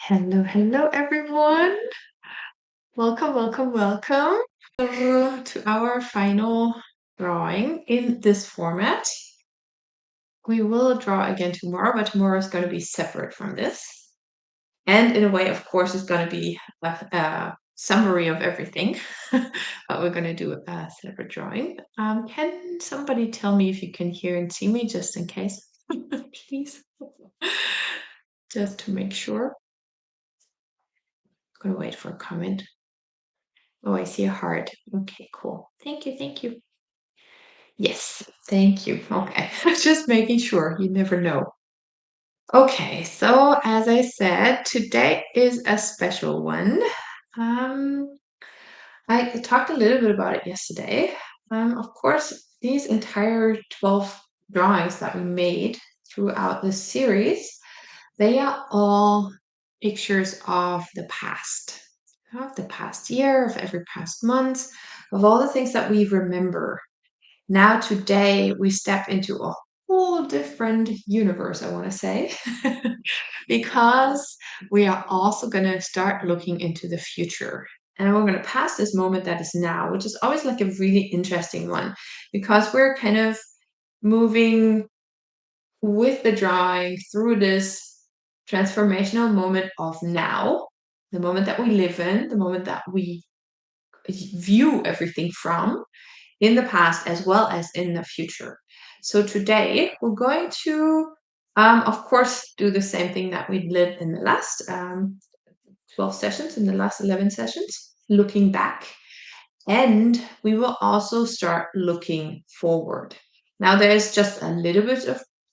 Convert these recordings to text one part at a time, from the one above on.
Hello, hello, everyone. Welcome, welcome, welcome to our final drawing in this format. We will draw again tomorrow, but tomorrow is going to be separate from this. And in a way, of course, it's going to be a summary of everything, but we're going to do a separate drawing. Can somebody tell me if you can hear and see me, just in case, please? Just to make sure. I'm going to wait for a comment. Oh, I see a heart. Okay, cool. Thank you, thank you. Yes, thank you. Okay, just making sure. You never know. Okay, so as I said, today is a special one. Um, I talked a little bit about it yesterday. Of course, these entire 12 drawings that we made throughout this series, they are all pictures of the past year, of every past month, of all the things that we remember. Now, today, we step into a whole different universe, I want to say, because we are also going to start looking into the future. And we're going to pass this moment that is now, which is always like a really interesting one, because we're kind of moving with the drawing through this transformational moment of now, the moment that we live in, the moment that we view everything from in the past as well as in the future. So today we're going to, of course, do the same thing that we did in the last 12 sessions, in the last 11 sessions, looking back. And we will also start looking forward. Now, there's just a little bit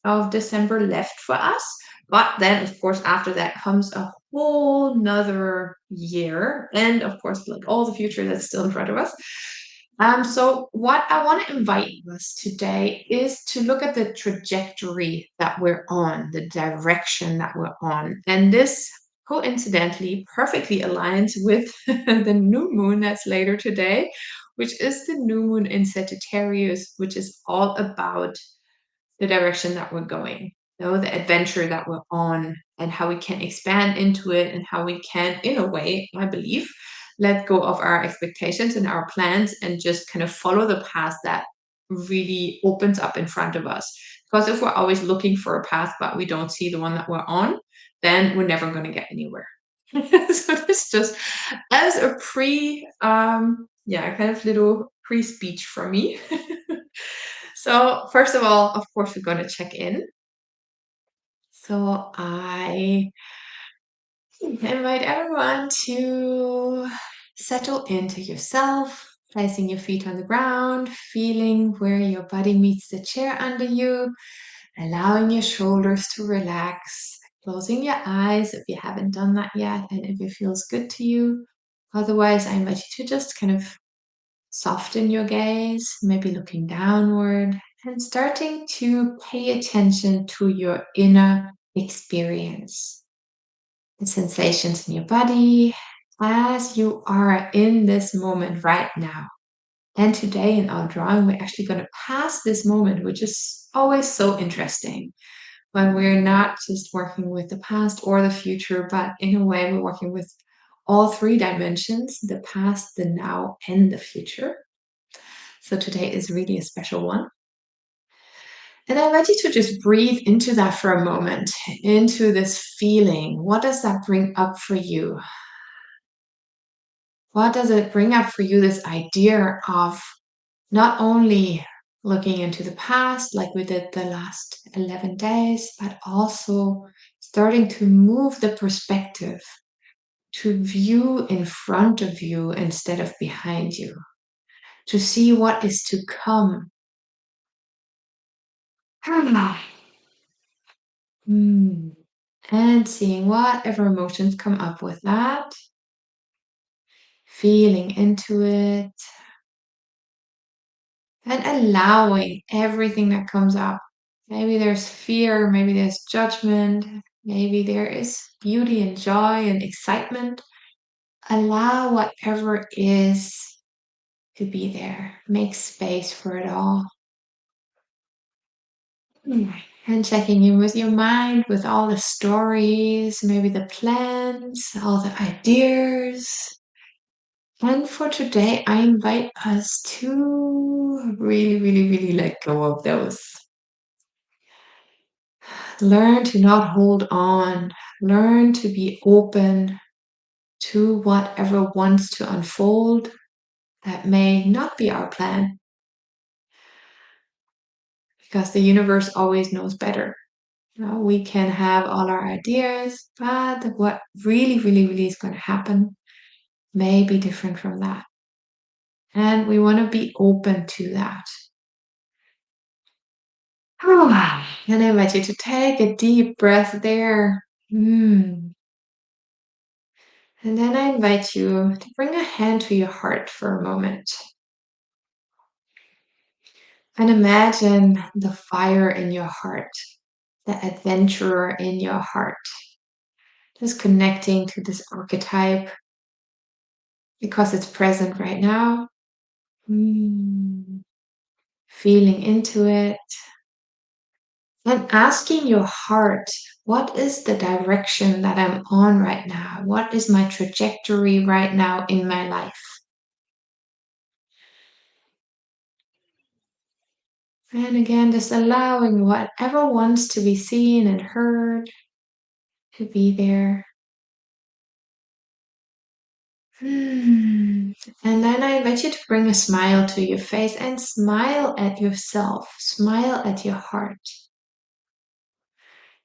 of December left for us. But then, of course, after that comes a whole nother year. And of course, like all the future that's still in front of us. So what I want to invite us today is to look at the trajectory that we're on, the direction that we're on. And this coincidentally perfectly aligns with the new moon that's later today, which is the new moon in Sagittarius, which is all about the direction that we're going, the adventure that we're on, and how we can expand into it, and how we can, in a way, I believe, let go of our expectations and our plans and just kind of follow the path that really opens up in front of us. Because if we're always looking for a path, but we don't see the one that we're on, then we're never going to get anywhere. So this just as a kind of little pre-speech from me. So first of all, of course, we're going to check in. So I invite everyone to settle into yourself, placing your feet on the ground, feeling where your body meets the chair under you, allowing your shoulders to relax, closing your eyes if you haven't done that yet, and if it feels good to you. Otherwise, I invite you to just kind of soften your gaze, maybe looking downward, and starting to pay attention to your inner experience, the sensations in your body as you are in this moment right now. And today in our drawing, we're actually going to pass this moment, which is always so interesting when we're not just working with the past or the future, but in a way, we're working with all three dimensions, the past, the now, and the future. So today is really a special one. And I invite you to just breathe into that for a moment, into this feeling. What does that bring up for you? What does it bring up for you, this idea of not only looking into the past like we did the last 11 days, but also starting to move the perspective to view in front of you instead of behind you, to see what is to come. And seeing whatever emotions come up with that, feeling into it, and allowing everything that comes up. Maybe there's fear, maybe there's judgment, maybe there is beauty and joy and excitement. Allow whatever is to be there. Make space for it all. And checking in with your mind with all the stories, maybe the plans, all the ideas. And for today, I invite us to really, really, really let go of those. Learn to not hold on. Learn to be open to whatever wants to unfold that may not be our plan, because the universe always knows better. We can have all our ideas, but what really, really, really is going to happen may be different from that. And we want to be open to that. And I invite you to take a deep breath there. And then I invite you to bring a hand to your heart for a moment. And imagine the fire in your heart, the adventurer in your heart, just connecting to this archetype because it's present right now. Feeling into it and asking your heart, what is the direction that I'm on right now? What is my trajectory right now in my life? And again, just allowing whatever wants to be seen and heard to be there. And then I invite you to bring a smile to your face and smile at yourself, smile at your heart.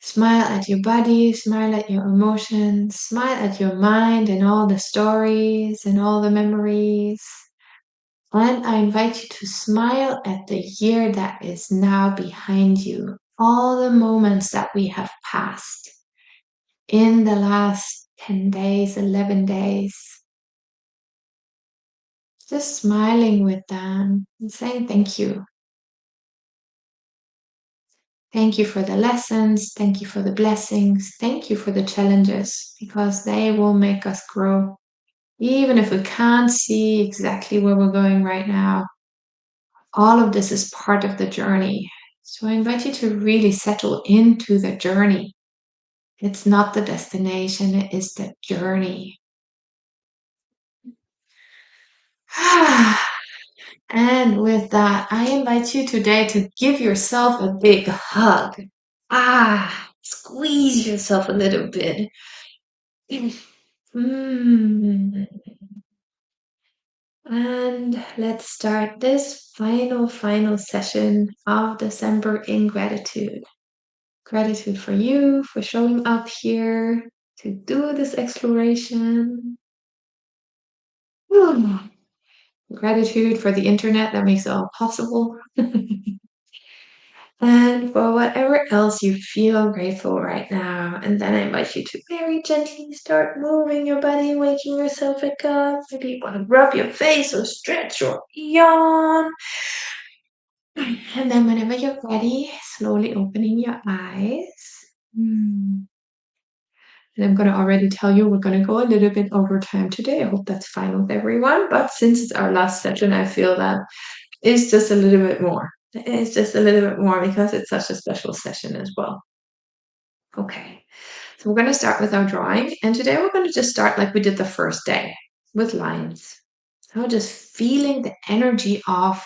Smile at your body, smile at your emotions, smile at your mind and all the stories and all the memories. And I invite you to smile at the year that is now behind you, all the moments that we have passed in the last 10 days, 11 days. Just smiling with them and saying thank you. Thank you for the lessons. Thank you for the blessings. Thank you for the challenges, because they will make us grow. Even if we can't see exactly where we're going right now, all of this is part of the journey. So I invite you to really settle into the journey. It's not the destination, it is the journey. And with that, I invite you today to give yourself a big hug. Squeeze yourself a little bit. Mm. And let's start this final session of December in gratitude. Gratitude for you, for showing up here to do this exploration. Gratitude for the internet that makes it all possible. And for whatever else you feel grateful right now. And then I invite you to very gently start moving your body, waking yourself back up. Maybe you want to rub your face or stretch or yawn. And then whenever you're ready, slowly opening your eyes. And I'm going to already tell you we're going to go a little bit over time today. I hope that's fine with everyone. But since it's our last session, I feel that it's just a little bit more. It's just a little bit more because it's such a special session as well. Okay, so we're going to start with our drawing. And today we're going to just start like we did the first day with lines. So just feeling the energy of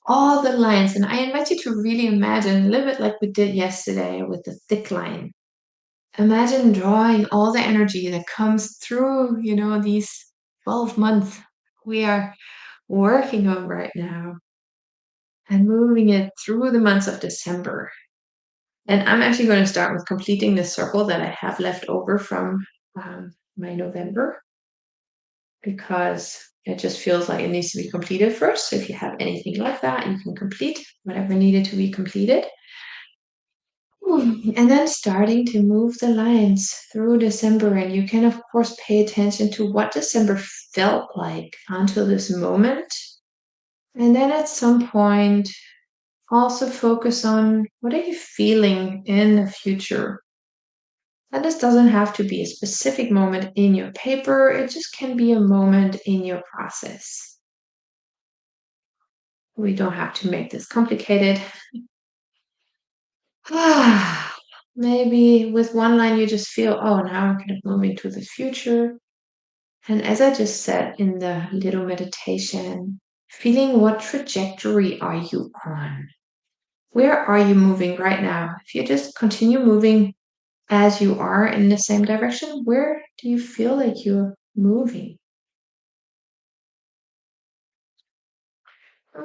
all the lines. And I invite you to really imagine a little bit like we did yesterday with the thick line. Imagine drawing all the energy that comes through, these 12 months we are working on right now and moving it through the months of December. And I'm actually going to start with completing the circle that I have left over from my November, because it just feels like it needs to be completed first. So if you have anything like that, you can complete whatever needed to be completed. And then starting to move the lines through December. And you can, of course, pay attention to what December felt like until this moment. And then at some point, also focus on what are you feeling in the future. And this doesn't have to be a specific moment in your paper. It just can be a moment in your process. We don't have to make this complicated. Maybe with one line you just feel, oh, now I'm kind of moving to the future. And as I just said in the little meditation, feeling what trajectory are you on? Where are you moving right now? If you just continue moving as you are in the same direction, where do you feel like you're moving?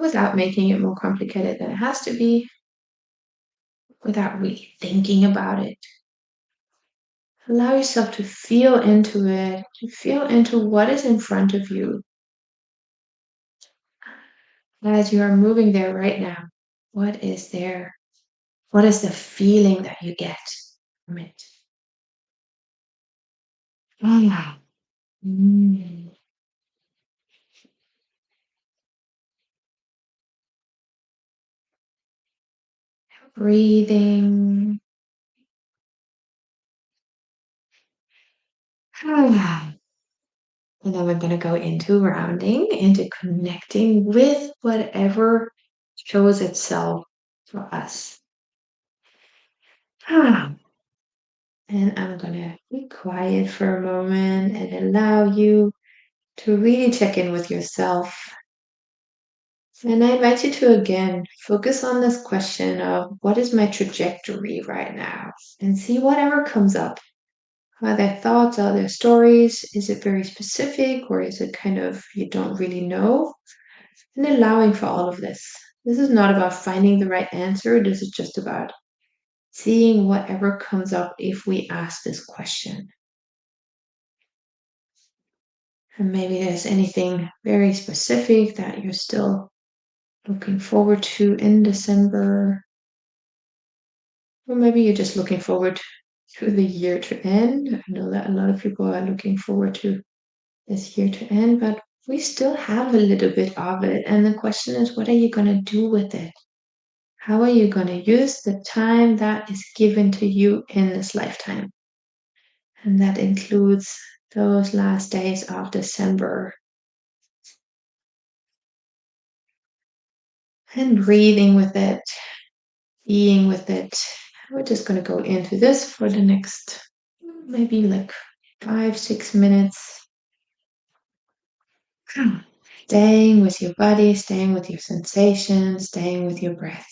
Without making it more complicated than it has to be, without really thinking about it. Allow yourself to feel into it, to feel into what is in front of you as you are moving there right now. What is there? What is the feeling that you get from it? Ah. Mm. Breathing. Ah. And then we're going to go into rounding, into connecting with whatever shows itself for us. Ah. And I'm going to be quiet for a moment and allow you to really check in with yourself. And I invite you to again focus on this question of what is my trajectory right now and see whatever comes up. Are there thoughts? Are there stories? Is it very specific or is it kind of you don't really know? And allowing for all of this. This is not about finding the right answer. This is just about seeing whatever comes up if we ask this question. And maybe there's anything very specific that you're still looking forward to in December. Or maybe you're just looking forward to the year to end. I know that a lot of people are looking forward to this year to end, but we still have a little bit of it. And the question is, what are you going to do with it? How are you going to use the time that is given to you in this lifetime? And that includes those last days of December. And breathing with it, being with it. We're just going to go into this for the next maybe like 5, 6 minutes. Staying with your body, staying with your sensations, staying with your breath.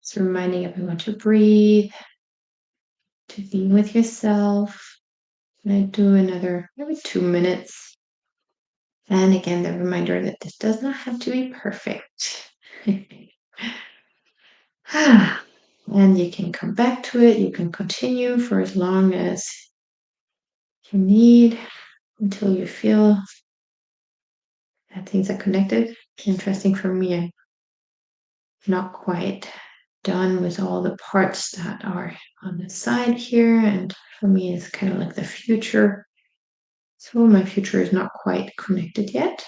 It's reminding everyone to breathe, to be with yourself. And I do another maybe 2 minutes. And again, the reminder that this does not have to be perfect. And you can come back to it. You can continue for as long as you need until you feel that things are connected. Interesting for me, I'm not quite done with all the parts that are on the side here. And for me, it's kind of like the future. So my future is not quite connected yet.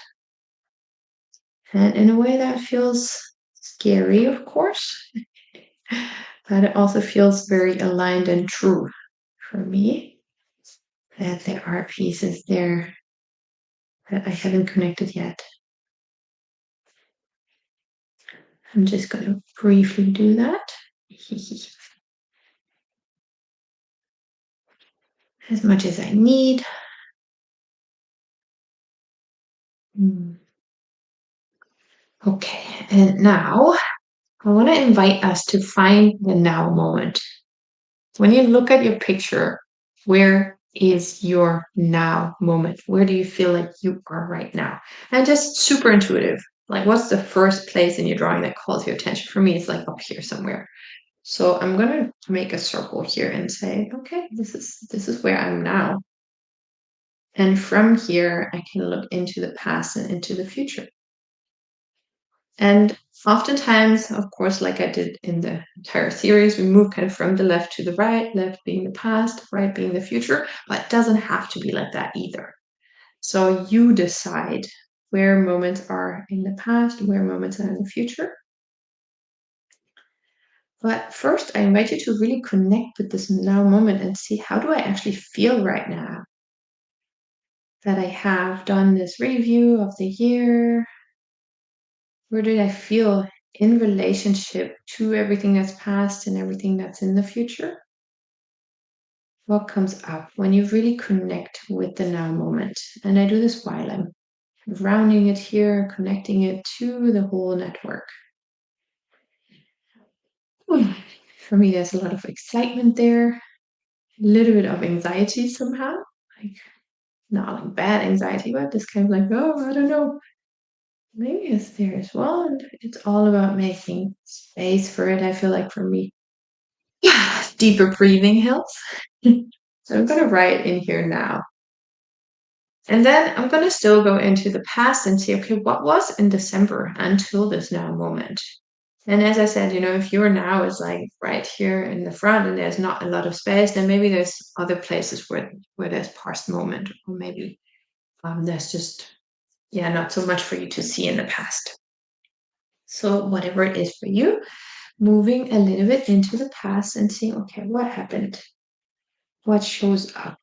And in a way that feels scary, of course, but it also feels very aligned and true for me that there are pieces there that I haven't connected yet. I'm just going to briefly do that. As much as I need. Okay, and now I want to invite us to find the now moment. When you look at your picture, where is your now moment? Where do you feel like you are right now? And just super intuitive. Like, what's the first place in your drawing that calls your attention? For me, it's like up here somewhere. So I'm going to make a circle here and say, okay, this is where I'm now. And from here, I can look into the past and into the future. And oftentimes, of course, like I did in the entire series, we move kind of from the left to the right, left being the past, right being the future, but it doesn't have to be like that either. So you decide where moments are in the past, where moments are in the future. But first, I invite you to really connect with this now moment and see, how do I actually feel right now that I have done this review of the year? Where did I feel in relationship to everything that's past and everything that's in the future? What comes up when you really connect with the now moment? And I do this while I'm rounding it here, connecting it to the whole network. For me, there's a lot of excitement there, a little bit of anxiety somehow, like not like bad anxiety, but just kind of like, oh, I don't know. Maybe it's there as well. And it's all about making space for it. I feel like for me, yeah, deeper breathing helps. So I'm going to write in here now. And then I'm going to still go into the past and see, okay, what was in December until this now moment? And as I said, if your now is like right here in the front and there's not a lot of space, then maybe there's other places where there's past moment, or maybe there's just, yeah, not so much for you to see in the past. So whatever it is for you, moving a little bit into the past and seeing, okay, what happened? What shows up?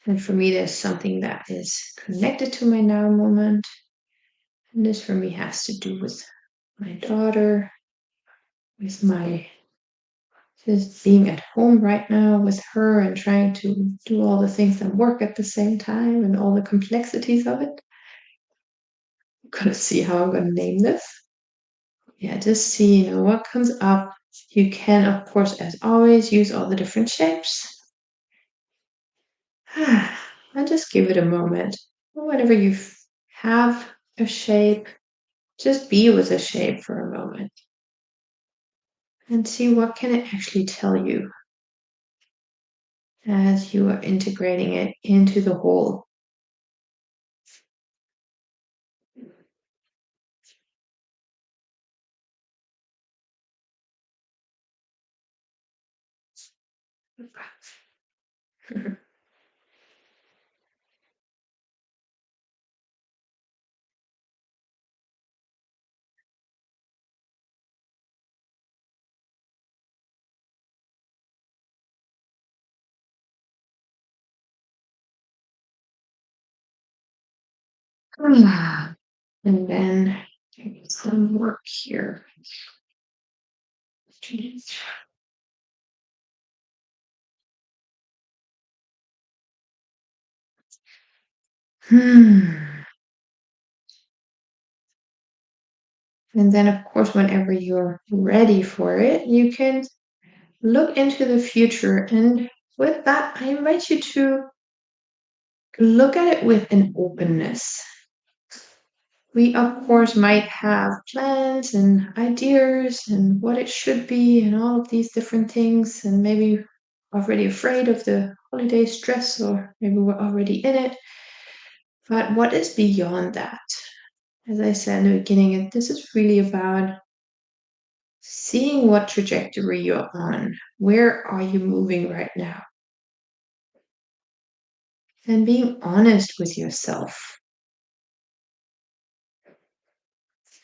And for me, there's something that is connected to my now moment. And this for me has to do with my daughter, with my just being at home right now with her and trying to do all the things and work at the same time and all the complexities of it. I'm gonna see how I'm gonna name this. Yeah, just see, what comes up. You can, of course, as always, use all the different shapes. And just give it a moment. Whenever you have a shape, just be with a shape for a moment and see what can it actually tell you as you are integrating it into the whole. And then some work here. Hmm. And then, of course, whenever you're ready for it, you can look into the future. And with that, I invite you to look at it with an openness. We, of course, might have plans and ideas and what it should be and all of these different things, and maybe already afraid of the holiday stress, or maybe we're already in it. But what is beyond that? As I said in the beginning, this is really about seeing what trajectory you're on. Where are you moving right now? And being honest with yourself.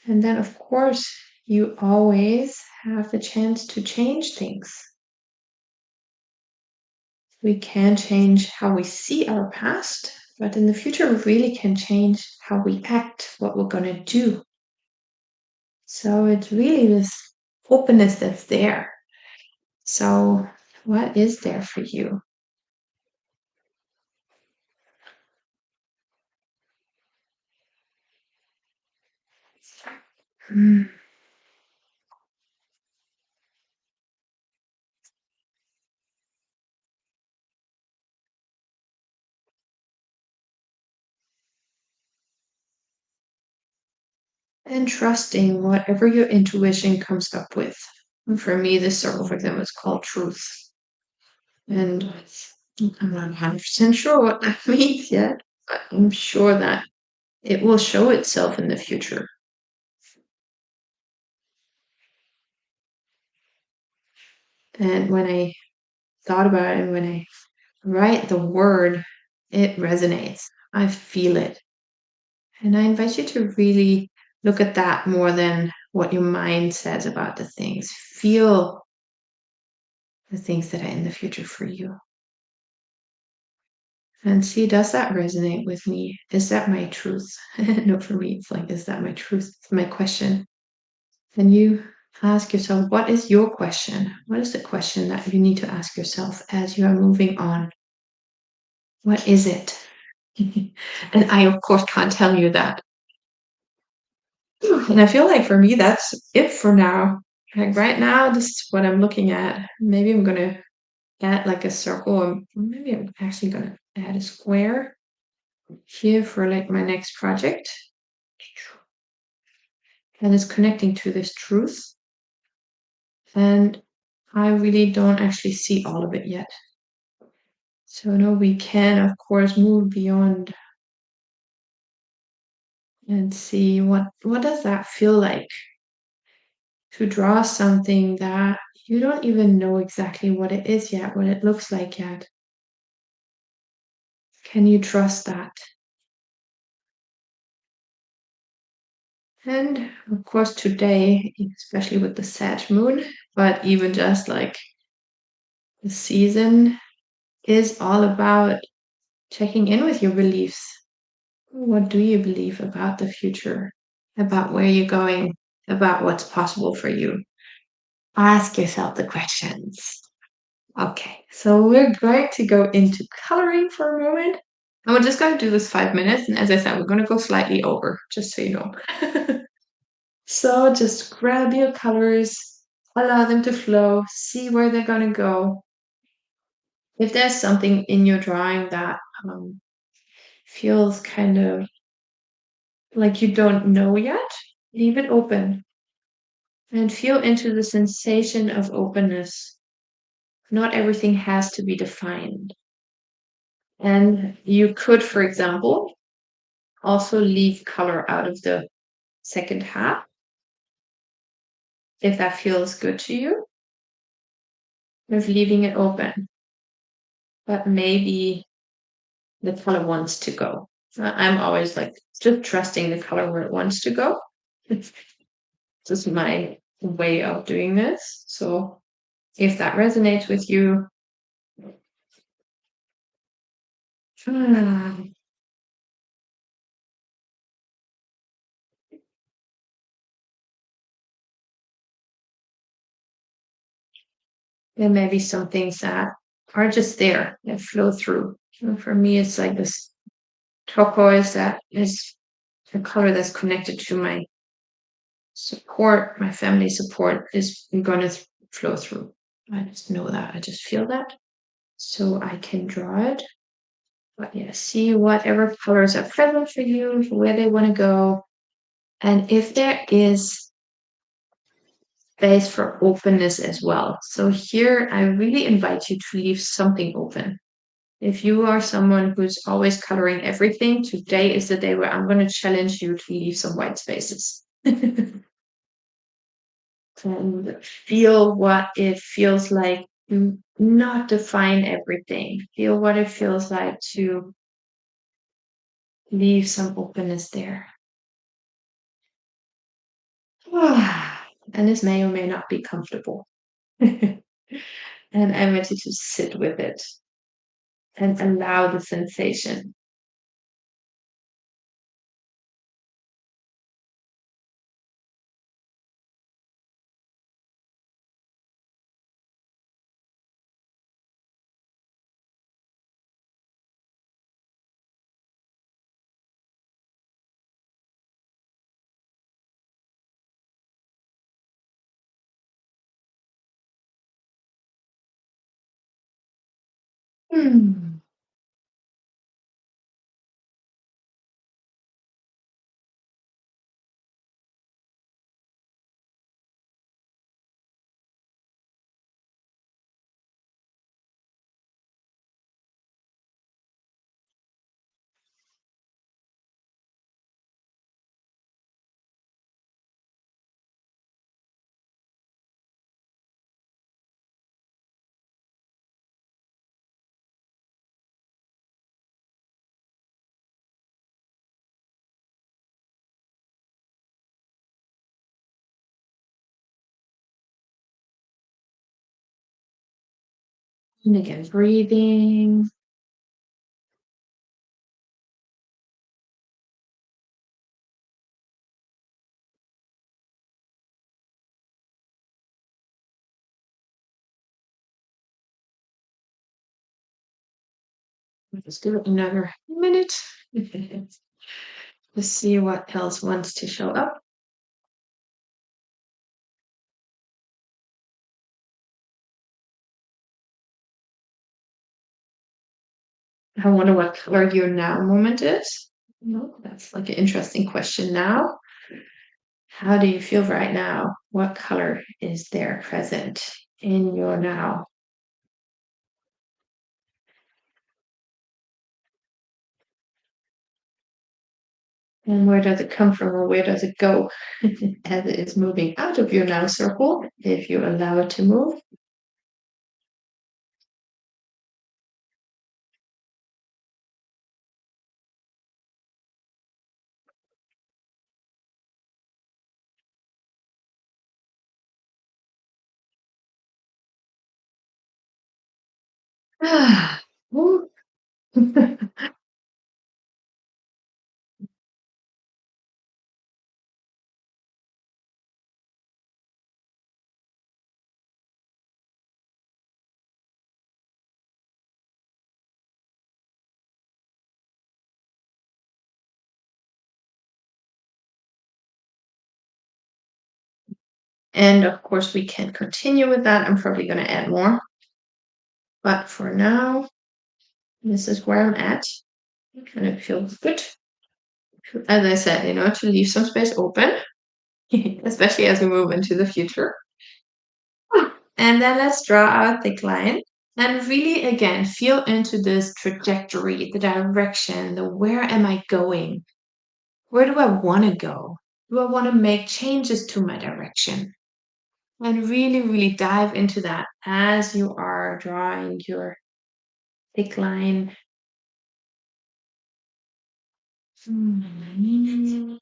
And then, of course, you always have the chance to change things. We can change how we see our past, but in the future, we really can change how we act, what we're going to do. So it's really this openness that's there. So, what is there for you? Hmm. And trusting whatever your intuition comes up with. And for me, this circle, for example, is called truth. And I'm not 100% sure what that means yet, but I'm sure that it will show itself in the future. And when I thought about it, and when I write the word, it resonates. I feel it. And I invite you to really look at that more than what your mind says about the things. Feel the things that are in the future for you. And see, does that resonate with me? Is that my truth? No, for me, it's like, is that my truth? It's my question. And you ask yourself, what is your question? What is the question that you need to ask yourself as you are moving on? What is it? And I, of course, can't tell you that. And I feel like for me, that's it for now. Like right now, this is what I'm looking at. Maybe I'm going to add like a circle, or maybe I'm actually going to add a square here for like my next project. And it's connecting to this truth. And I really don't actually see all of it yet. So no, we can of course move beyond and see what does that feel like to draw something that you don't even know exactly what it is yet, what it looks like yet. Can you trust that? And of course today, especially with the Sag moon, but even just like the season is all about checking in with your beliefs. What do you believe about the future, about where you're going, about what's possible for you? Ask yourself the questions. Okay, so we're going to go into coloring for a moment. And we're just going to do this 5 minutes. And as I said, we're going to go slightly over, just so you know. So just grab your colors, allow them to flow, see where they're going to go. If there's something in your drawing that feels kind of like you don't know yet, leave it open and feel into the sensation of openness. Not everything has to be defined. And you could, for example, also leave color out of the second half if that feels good to you, of leaving it open. But maybe the color wants to go. I'm always like just trusting the color where it wants to go. It's just my way of doing this. So if that resonates with you, then maybe some things that are just there that flow through. And for me, it's like this turquoise that is a color that's connected to my support, my family support is going to flow through. I just know that. I just feel that. So I can draw it. But yeah, see whatever colors are present for you, where they want to go. And if there is space for openness as well. So here, I really invite you to leave something open. If you are someone who's always coloring everything, today is the day where I'm going to challenge you to leave some white spaces. And feel what it feels like to not define everything. Feel what it feels like to leave some openness there. And this may or may not be comfortable. And I want you to sit with it and allow the sensation. Hmm. And again, breathing. Let's give it another minute. Let's see what else wants to show up. I wonder what color your now moment is. No, that's like an interesting question now. How do you feel right now? What color is there present in your now? And where does it come from or where does it go as it is moving out of your now circle, if you allow it to move? Ah, woo. And of course, we can continue with that. I'm probably going to add more. But for now, this is where I'm at. And it feels good. As I said, to leave some space open, especially as we move into the future. And then let's draw our thick line and really, again, feel into this trajectory, the direction, the where am I going? Where do I want to go? Do I want to make changes to my direction? And really, really dive into that as you are drawing your thick line. Mm.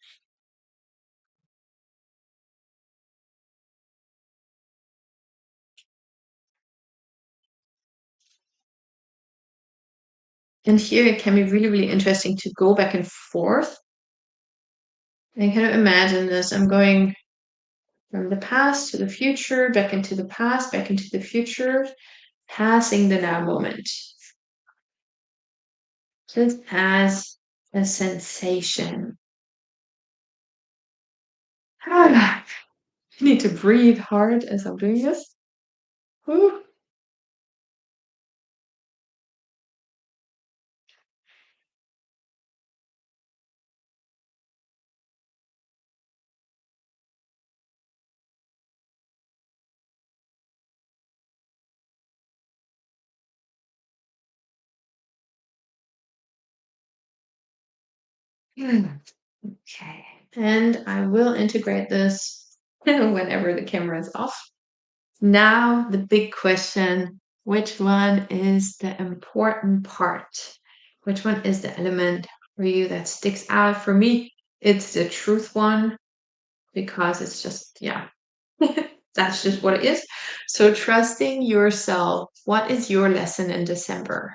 And here it can be really, really interesting to go back and forth. And kind of imagine this. I'm going from the past to the future, back into the past, back into the future, passing the now moment. Just as a sensation, I need to breathe hard as I'm doing this. Whew. Okay. And I will integrate this whenever the camera is off. Now, the big question, which one is the important part? Which one is the element for you that sticks out? For me, it's the truth one because it's just, yeah, that's just what it is. So, trusting yourself. What is your lesson in December?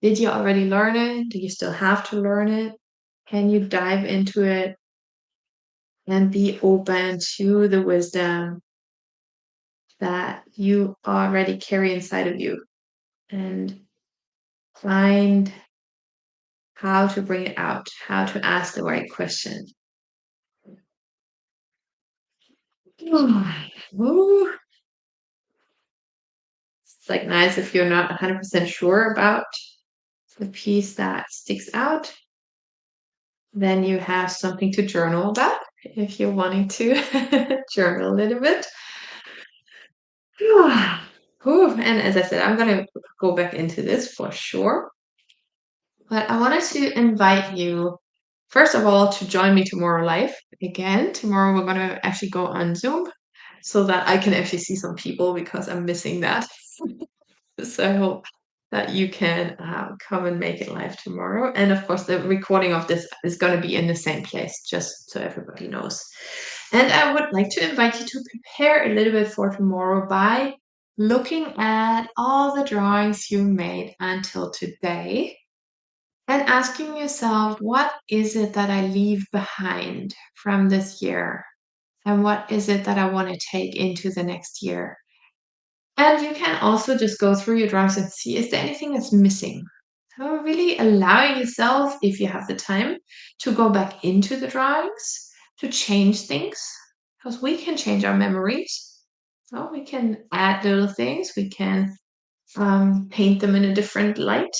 Did you already learn it? Do you still have to learn it? Can you dive into it and be open to the wisdom that you already carry inside of you and find how to bring it out, how to ask the right question? Ooh, it's like nice if you're not 100% sure about the piece that sticks out, then you have something to journal about if you're wanting to journal a little bit. Ooh, and as I said, I'm going to go back into this for sure. But I wanted to invite you, first of all, to join me tomorrow live again. Tomorrow we're going to actually go on Zoom so that I can actually see some people because I'm missing that. So I hope that you can come and make it live tomorrow. And of course, the recording of this is going to be in the same place, just so everybody knows. And I would like to invite you to prepare a little bit for tomorrow by looking at all the drawings you made until today and asking yourself, what is it that I leave behind from this year? And what is it that I want to take into the next year? And you can also just go through your drawings and see, is there anything that's missing? So really allowing yourself, if you have the time, to go back into the drawings, to change things, because we can change our memories. So we can add little things, we can paint them in a different light,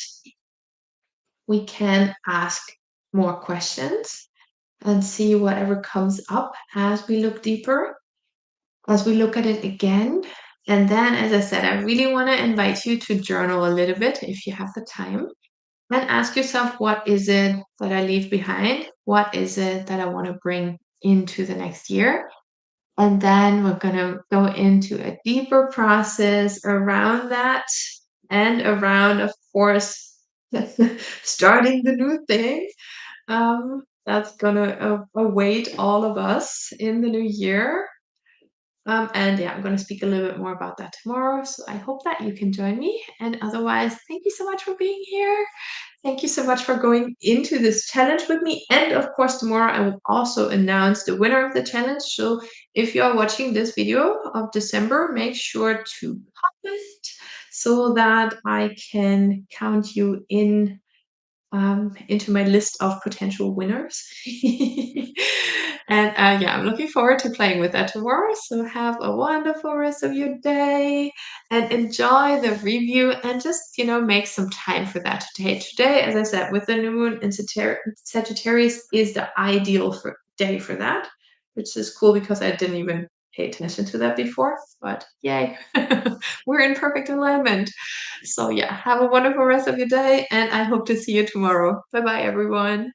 we can ask more questions and see whatever comes up as we look deeper, as we look at it again. And then, as I said, I really want to invite you to journal a little bit if you have the time and ask yourself, what is it that I leave behind? What is it that I want to bring into the next year? And then we're going to go into a deeper process around that and around, of course, starting the new thing. That's gonna await all of us in the new year. And yeah, I'm going to speak a little bit more about that tomorrow. So I hope that you can join me. And otherwise, thank you so much for being here. Thank you so much for going into this challenge with me. And of course, tomorrow I will also announce the winner of the challenge. So if you are watching this video of December, make sure to comment so that I can count you in into my list of potential winners. And yeah, I'm looking forward to playing with that tomorrow. So have a wonderful rest of your day and enjoy the review and just, make some time for that today. Today, as I said, with the new moon in Sagittarius is the ideal day for that, which is cool because I didn't even pay attention to that before, but yay, we're in perfect alignment. So yeah, have a wonderful rest of your day and I hope to see you tomorrow. Bye bye everyone.